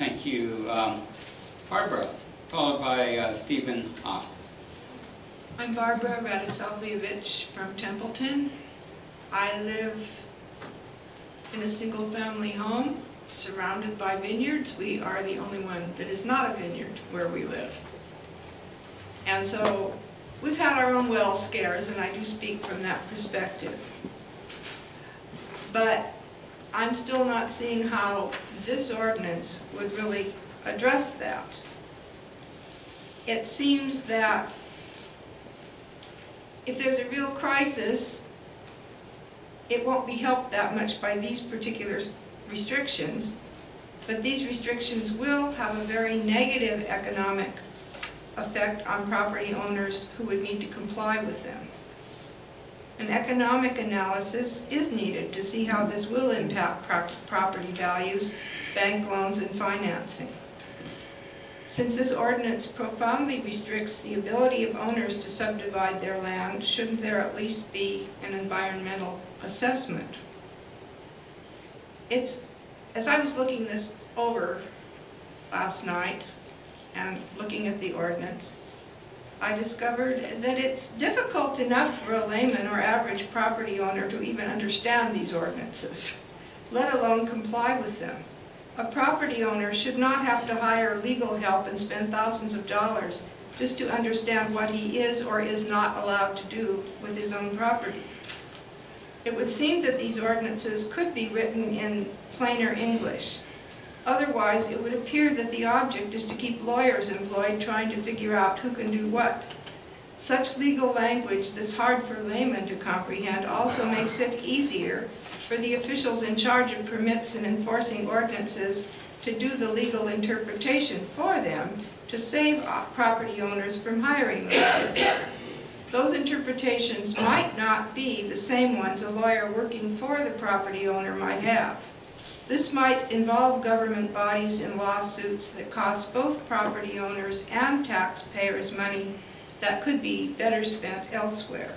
Thank you. Barbara, followed by Stephen Hoff. I'm Barbara Radosavljevic from Templeton. I live in a single-family home surrounded by vineyards. We are the only one that is not a vineyard where we live. And so we've had our own well scares, and I do speak from that perspective. But I'm still not seeing how this ordinance would really address that. It seems that if there's a real crisis, it won't be helped that much by these particular restrictions, but these restrictions will have a very negative economic effect on property owners who would need to comply with them. An economic analysis is needed to see how this will impact property values, bank loans, and financing. Since this ordinance profoundly restricts the ability of owners to subdivide their land, shouldn't there at least be an environmental assessment? As I was looking this over last night and looking at the ordinance, I discovered that it's difficult enough for a layman or average property owner to even understand these ordinances, let alone comply with them. A property owner should not have to hire legal help and spend thousands of dollars just to understand what he is or is not allowed to do with his own property. It would seem that these ordinances could be written in plainer English. Otherwise, it would appear that the object is to keep lawyers employed trying to figure out who can do what. Such legal language that's hard for laymen to comprehend also makes it easier for the officials in charge of permits and enforcing ordinances to do the legal interpretation for them to save property owners from hiring a lawyer. Those interpretations might not be the same ones a lawyer working for the property owner might have. This might involve government bodies in lawsuits that cost both property owners and taxpayers money that could be better spent elsewhere.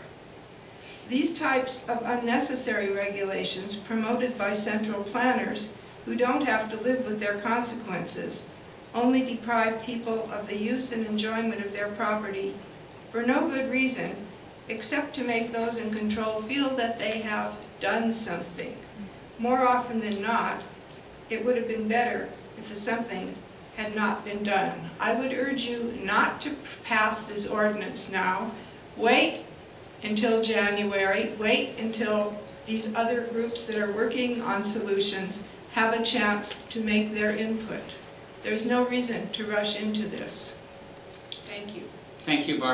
These types of unnecessary regulations promoted by central planners who don't have to live with their consequences only deprive people of the use and enjoyment of their property for no good reason except to make those in control feel that they have done something. More often than not, it would have been better if the something had not been done. I would urge you not to pass this ordinance now. Wait until January. Wait until these other groups that are working on solutions have a chance to make their input. There's no reason to rush into this. Thank you. Thank you, Barbara.